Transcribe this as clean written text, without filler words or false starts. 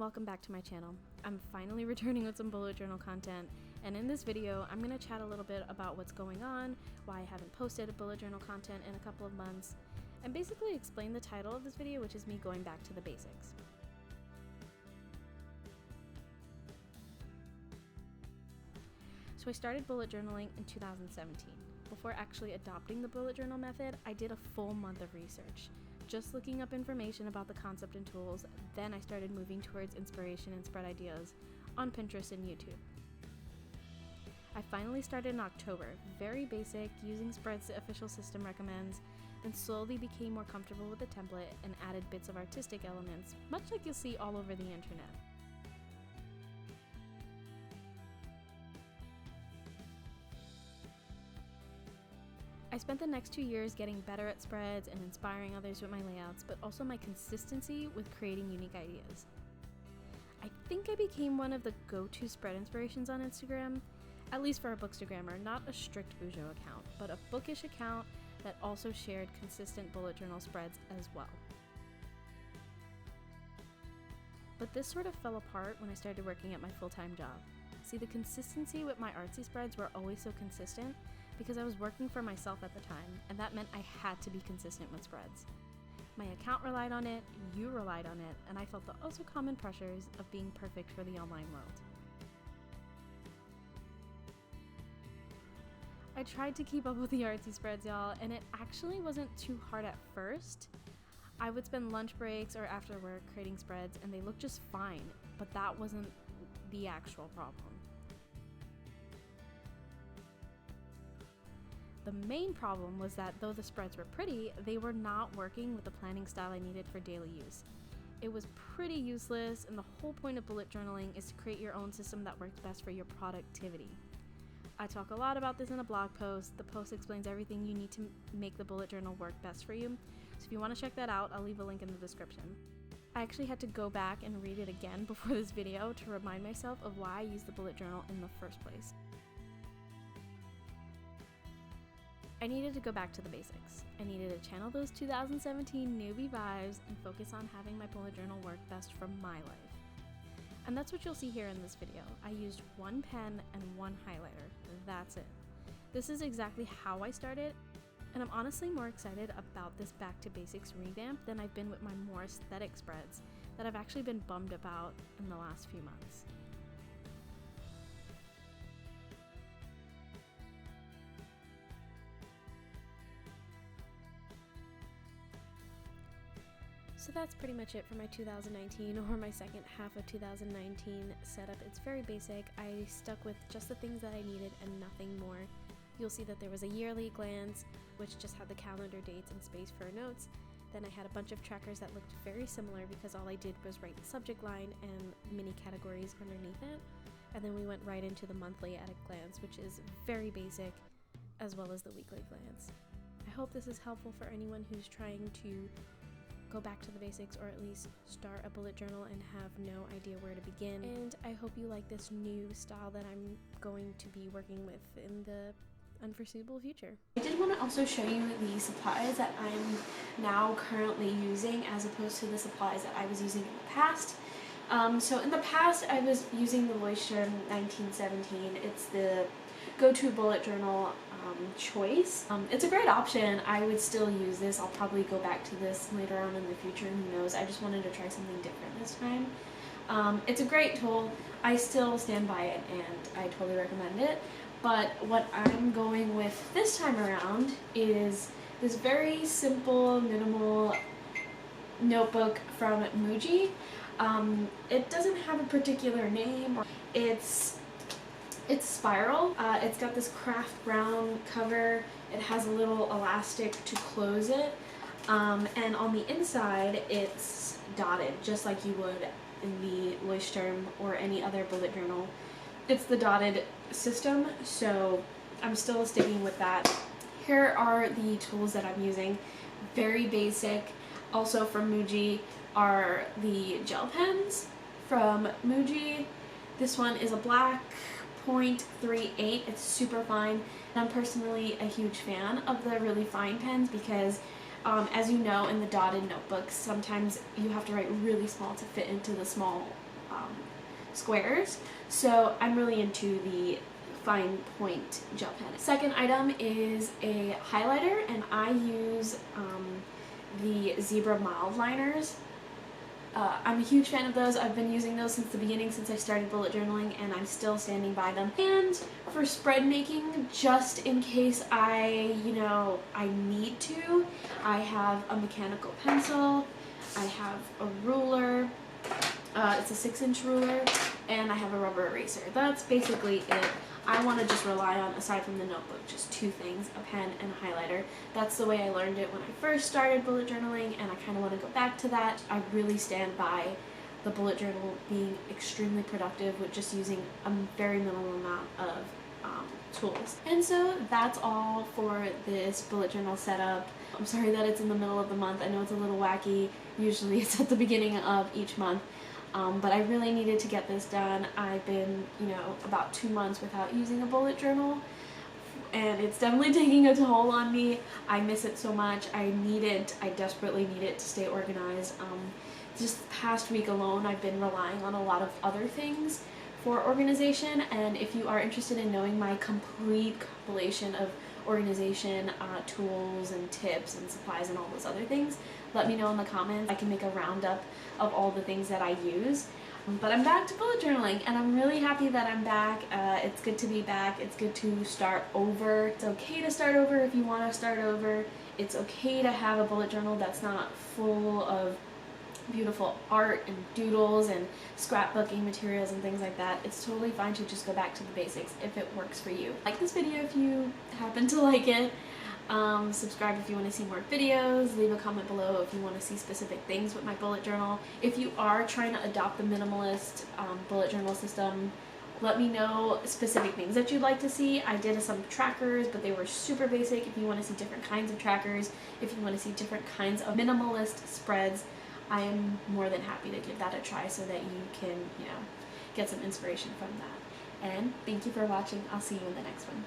welcome back to my channel. I'm finally returning with some bullet journal content, and in this video I'm going to chat a little bit about what's going on, why I haven't posted bullet journal content in a couple of months, and basically explain the title of this video, which is me going back to the basics. So I started bullet journaling in 2017. Before actually adopting the bullet journal method, I did a full month of research, just looking up information about the concept and tools. Then I started moving towards inspiration and spread ideas on Pinterest and YouTube. I finally started in October, very basic, using spreads the official system recommends, then slowly became more comfortable with the template and added bits of artistic elements, much like you'll see all over the internet. I spent the next 2 years getting better at spreads and inspiring others with my layouts, but also my consistency with creating unique ideas. I think I became one of the go-to spread inspirations on Instagram, at least for a bookstagrammer, not a strict Bujo account, but a bookish account that also shared consistent bullet journal spreads as well. But this sort of fell apart when I started working at my full-time job. See, the consistency with my artsy spreads were always so consistent because I was working for myself at the time, and that meant I had to be consistent with spreads. My account relied on it, you relied on it, and I felt the also common pressures of being perfect for the online world. I tried to keep up with the artsy spreads, y'all, and it actually wasn't too hard at first. I would spend lunch breaks or after work creating spreads, and they looked just fine, but that wasn't the actual problem. The main problem was that though the spreads were pretty, they were not working with the planning style I needed for daily use. It was pretty useless, and the whole point of bullet journaling is to create your own system that works best for your productivity. I talk a lot about this in a blog post. The post explains everything you need to make the bullet journal work best for you. So if you want to check that out, I'll leave a link in the description. I actually had to go back and read it again before this video to remind myself of why I used the bullet journal in the first place. I needed to go back to the basics. I needed to channel those 2017 newbie vibes and focus on having my bullet journal work best for my life. And that's what you'll see here in this video. I used one pen and one highlighter. That's it. This is exactly how I started, and I'm honestly more excited about this back to basics revamp than I've been with my more aesthetic spreads that I've actually been bummed about in the last few months. So that's pretty much it for my 2019 or my second half of 2019 setup. It's very basic. I stuck with just the things that I needed and nothing more. You'll see that there was a yearly glance, which just had the calendar dates and space for notes. Then I had a bunch of trackers that looked very similar because all I did was write the subject line and mini categories underneath it. And then we went right into the monthly at a glance, which is very basic, as well as the weekly glance. I hope this is helpful for anyone who's trying to go back to the basics, or at least start a bullet journal and have no idea where to begin. And I hope you like this new style that I'm going to be working with in the unforeseeable future. I did want to also show you the supplies that I'm now currently using as opposed to the supplies that I was using in the past. So in the past I was using the Leuchtturm 1917. It's the go-to bullet journal choice. It's a great option. I would still use this. I'll probably go back to this later on in the future, who knows. I just wanted to try something different this time. It's a great tool. I still stand by it and I totally recommend it. But what I'm going with this time around is this very simple, minimal notebook from Muji. It doesn't have a particular name. It's spiral. It's got this craft brown cover. It has a little elastic to close it. And on the inside, it's dotted, just like you would in the Leuchtturm or any other bullet journal. It's the dotted system, so I'm still sticking with that. Here are the tools that I'm using. Very basic. Also from Muji are the gel pens from Muji. This one is a black 0.38. It's super fine. I'm personally a huge fan of the really fine pens because as you know, in the dotted notebooks, sometimes you have to write really small to fit into the small squares. So I'm really into the fine point gel pen. Second item is a highlighter, and I use the Zebra Mild Liners. I'm a huge fan of those. I've been using those since the beginning, since I started bullet journaling, and I'm still standing by them. And for spread making, just in case I need to, I have a mechanical pencil, I have a ruler, it's a 6-inch ruler, and I have a rubber eraser. That's basically it. I want to just rely on, aside from the notebook, just 2 things, a pen and a highlighter. That's the way I learned it when I first started bullet journaling, and I kind of want to go back to that. I really stand by the bullet journal being extremely productive with just using a very minimal amount of tools. And so that's all for this bullet journal setup. I'm sorry that it's in the middle of the month. I know it's a little wacky. Usually it's at the beginning of each month. But I really needed to get this done. I've been, about 2 months without using a bullet journal, and it's definitely taking a toll on me. I miss it so much. I desperately need it to stay organized. Just the past week alone, I've been relying on a lot of other things for organization, and if you are interested in knowing my complete compilation of organization tools and tips and supplies and all those other things, let me know in the comments. I can make a roundup of all the things that I use. But I'm back to bullet journaling, and I'm really happy that I'm back. It's good to be back. It's good to start over. It's okay to start over if you want to start over. It's okay to have a bullet journal that's not full of beautiful art and doodles and scrapbooking materials and things like that. It's totally fine to just go back to the basics if it works for you. Like this video if you happen to like it. Subscribe if you want to see more videos. Leave a comment below if you want to see specific things with my bullet journal. If you are trying to adopt the minimalist bullet journal system, let me know specific things that you'd like to see. I did some trackers, but they were super basic. If you want to see different kinds of trackers, if you want to see different kinds of minimalist spreads, I am more than happy to give that a try so that you can, get some inspiration from that. And thank you for watching. I'll see you in the next one.